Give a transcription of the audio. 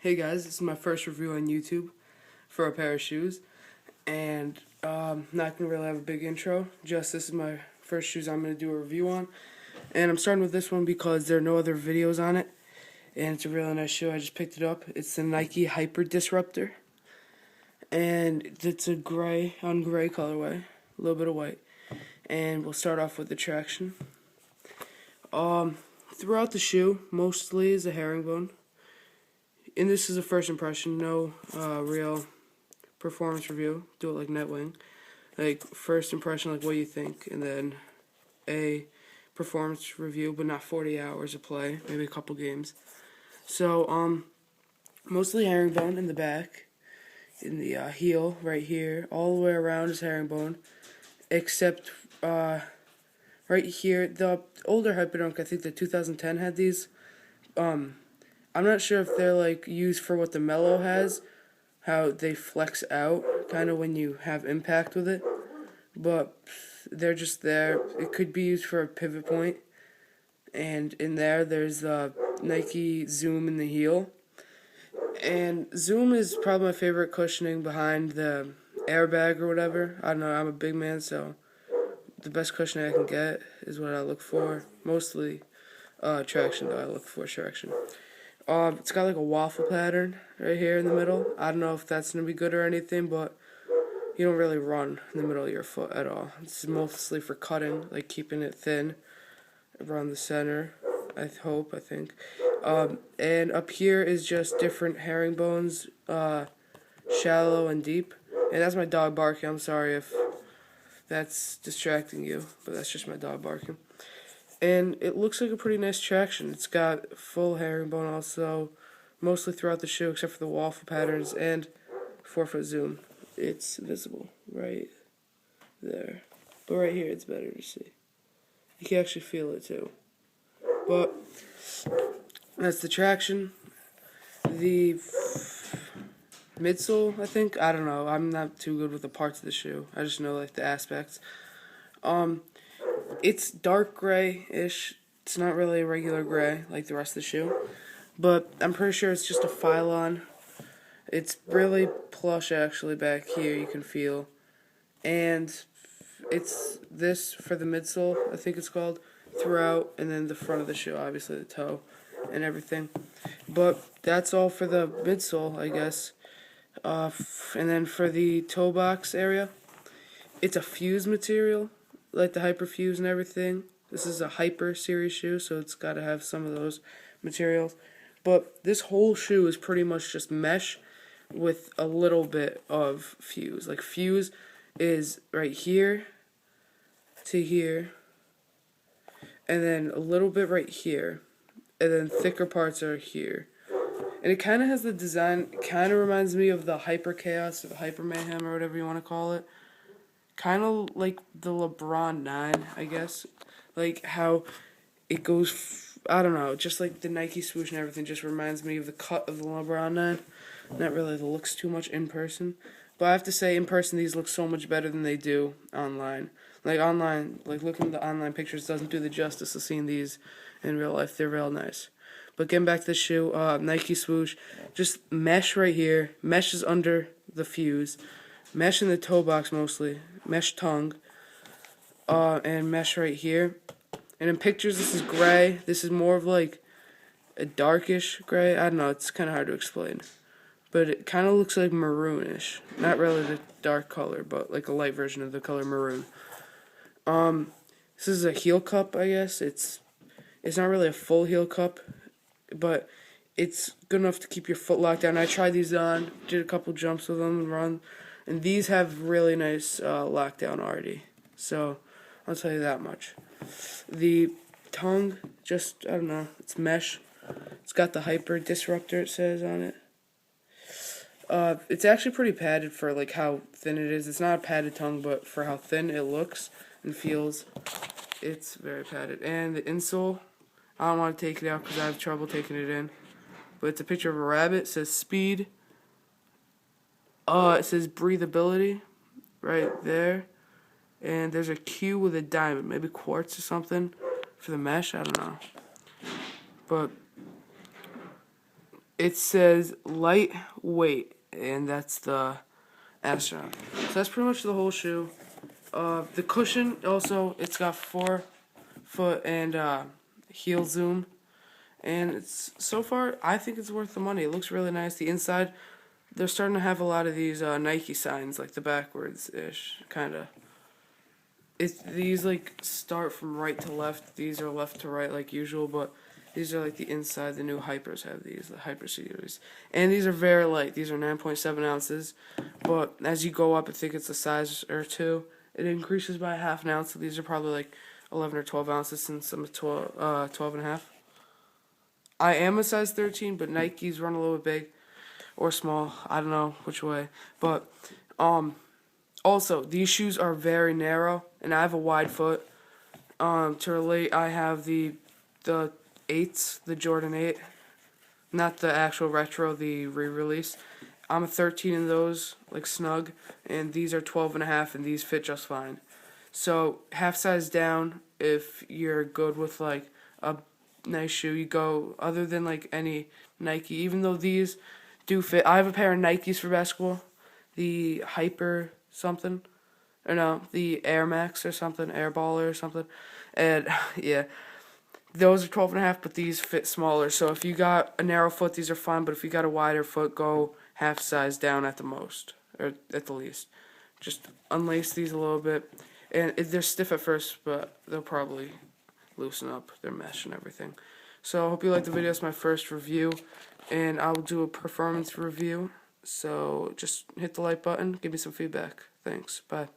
Hey guys, this is my first review on YouTube for a pair of shoes, and not gonna really have a big intro. Just this is my first shoes I'm gonna do a review on, and I'm starting with this one because there are no other videos on it, and it's a really nice shoe. I just picked it up. It's the Nike Hyperdisruptor, and it's a gray on gray colorway, a little bit of white, and we'll start off with the traction. Throughout the shoe, mostly is a herringbone. And this is a first impression, no real performance review. Do it like Netwing. Like, first impression, like what you think, and then a performance review, but not 40 hours of play, maybe a couple games. So, mostly herringbone in the back, in the heel right here, all the way around is herringbone, except right here, the older Hyperdunk, I think the 2010 had these. I'm not sure if they're like used for what the Mellow has, how they flex out kind of when you have impact with it, but they're just there. It could be used for a pivot point, and in there's Nike Zoom in the heel, and Zoom is probably my favorite cushioning behind the airbag or whatever. I don't know, I'm a big man, so the best cushioning I can get is what I look for. Mostly traction, though. I look for traction. It's got like a waffle pattern right here in the middle. I don't know if that's going to be good or anything, but you don't really run in the middle of your foot at all. It's mostly for cutting, like keeping it thin around the center, I think. And up here is just different herringbones, shallow and deep. And that's my dog barking. I'm sorry if that's distracting you, but that's just my dog barking. And it looks like a pretty nice traction. It's got full herringbone also, mostly throughout the shoe except for the waffle patterns and 4-foot zoom. It's visible right there. But right here it's better to see. You can actually feel it too. But that's the traction. The midsole, I think. I don't know. I'm not too good with the parts of the shoe. I just know like the aspects. It's dark gray-ish. It's not really a regular gray like the rest of the shoe. But I'm pretty sure it's just a Phylon. It's really plush actually back here, you can feel. And it's this for the midsole, I think it's called, throughout, and then the front of the shoe, obviously the toe and everything. But that's all for the midsole, I guess. And then for the toe box area, it's a fused material, like the Hyperfuse and everything. This is a Hyper series shoe, so it's got to have some of those materials. But this whole shoe is pretty much just mesh with a little bit of fuse. Like, fuse is right here to here, and then a little bit right here, and then thicker parts are here. And it kind of has the design, kind of reminds me of the Hyper Chaos, or the Hyper Mayhem, or whatever you want to call it. Kind of like the LeBron 9, I guess. Like how it goes, I don't know, just like the Nike swoosh and everything just reminds me of the cut of the LeBron 9. Not really the looks too much in person. But I have to say, in person, these look so much better than they do online. Like online, like looking at the online pictures doesn't do the justice of seeing these in real life. They're real nice. But getting back to the shoe, Nike swoosh, just mesh right here, mesh is under the fuse. Mesh in the toe box mostly, mesh tongue, and mesh right here. And in pictures, this is gray. This is more of like a darkish gray. I don't know, it's kind of hard to explain. But it kind of looks like maroonish. Not really the dark color, but like a light version of the color maroon. This is a heel cup, I guess. It's not really a full heel cup, but it's good enough to keep your foot locked down. I tried these on, did a couple jumps with them and run. And these have really nice lockdown already. So, I'll tell you that much. The tongue, just, I don't know, it's mesh. It's got the Hyperdisruptor, it says on it. It's actually pretty padded for, like, how thin it is. It's not a padded tongue, but for how thin it looks and feels, it's very padded. And the insole, I don't want to take it out because I have trouble taking it in. But it's a picture of a rabbit. It says speed. It says breathability right there. And there's a Q with a diamond, maybe quartz or something for the mesh, I don't know. But it says lightweight, and that's the astronaut. So that's pretty much the whole shoe. The cushion also, it's got 4-foot and heel zoom, and it's so far I think it's worth the money. It looks really nice. The inside, they're starting to have a lot of these Nike signs, like the backwards ish kind of. It's these like start from right to left. These are left to right like usual, but these are like the inside. The new Hypers have these, the Hyper series, and these are very light. These are 9.7 ounces, but as you go up, I think it's a size or two. It increases by half an ounce. So these are probably like 11 or 12 ounces since I'm a 12 and a half. I am a size 13, but Nikes run a little bit big or small. I don't know which way, but also, these shoes are very narrow, and I have a wide foot. To relate, I have the 8s, the Jordan 8, not the actual retro, the re-release. I'm a 13 in those, like snug, and these are 12 and a half, and these fit just fine. So, half size down, if you're good with like a nice shoe, you go, other than like any Nike, even though these do fit. I have a pair of Nikes for basketball, the Hyper something, or no, the Air Max or something, Air Baller or something, and yeah, those are 12 and a half, but these fit smaller. So if you got a narrow foot, these are fine, but if you got a wider foot, go half size down at the most, or at the least. Just unlace these a little bit, and they're stiff at first, but they'll probably loosen up. They're mesh and everything. So I hope you liked the video. It's my first review, and I'll do a performance review. So just hit the like button, give me some feedback. Thanks. Bye.